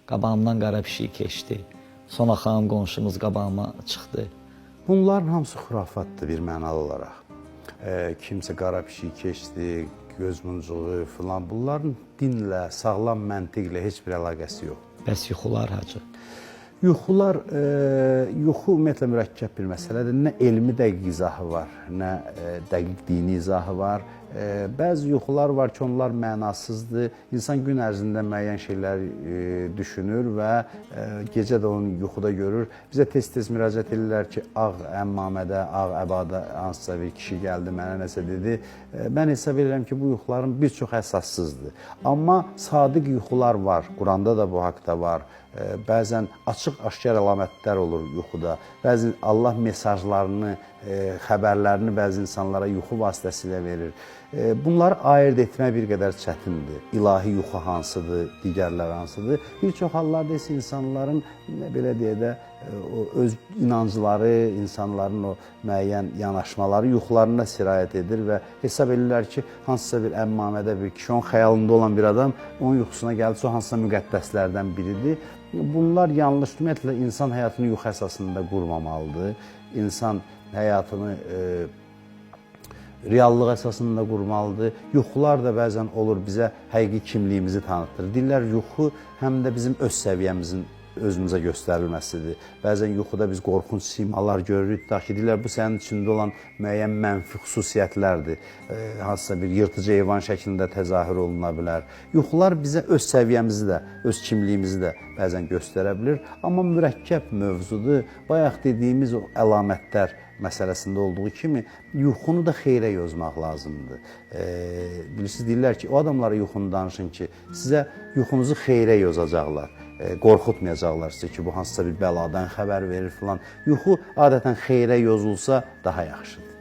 qabağımdan qara pişik keçdi. Sonra xanım qonşumuz qabağıma çıxdı. Bunların hamısı xurafatdır bir mənalı olaraq. Kimsə qara pişik keçdi, göz muncuğu filan. Bunların dinlə, sağlam məntiqlə heç bir əlaqəsi yox. Bəs yuxular hacı? Yuxular, yuxu ümumiyyətlə mürəkkəb bir məsələdir. Nə elmi dəqiq izahı var, nə dəqiq dini izahı var. Bəzi yuxular var ki, onlar mənasızdır. İnsan gün ərzində müəyyən şeylər düşünür və gecə də onu yuxuda görür. Bizə tez-tez müraciət edirlər ki, ağ əmmamədə, ağ əbada hansısa bir kişi gəldi, mənə nəsə dedi. Mən hesab edirəm ki, bu yuxuların bir çox əsassızdır. Amma sadiq yuxular var, Quranda da bu haqda var. Bəzən açıq-aşkar əlamətlər olur yuxuda. Bəzi Allah mesajlarını, xəbərlərini bəzi insanlara yuxu vasitəsilə verir. Bunları ayırd etmək bir qədər çətindir. İlahi yuxu hansıdır, digərlər hansıdır. Bir çox hallarda isə insanların, belə deyək də, öz inancları, insanların o müəyyən yanaşmaları yuxularına sirayət edir və hesab edirlər ki, hansısa bir əmmamədə bir kişi, onun xəyalında olan bir adam, onun yuxusuna gəldi, o hansısa müqəddəslərdən biridir. Bunlar yanlış. Ümumiyyətlə, insan həyatını yuxu əsasında qurmamalıdır. İnsan həyatını reallıq əsasında qurmalıdır. Yuxular da bəzən olur, bizə həqiqi kimliyimizi tanıtır. Deyirlər, yuxu həm də bizim öz səviyyəmizin özümüzə göstərilməsidir. Bəzən yuxuda biz qorxunc simalar görürük, ki, deyirlər, bu sənin içində olan müəyyən mənfi xüsusiyyətlərdir. Hansısa bir yırtıcı heyvan şəklində təzahür oluna bilər. Yuxular bizə öz səviyyəmizi də, öz kimliyimizi də bəzən göstərə bilir. Amma mürəkkəb mövzudur. Bayaq dediyimiz o əlamətlər məsələsində olduğu kimi yuxunu da xeyrə yozmaq lazımdır. Bilirsiniz, deyirlər ki, o adamlara yuxunu danışın ki, sizə yuxunuzu xeyrə yozacaqlar. Qorxutmayacaqlar sizə ki, bu hansısa bir bəladan xəbər verir filan. Yuxu adətən xeyrə yozulsa daha yaxşıdır.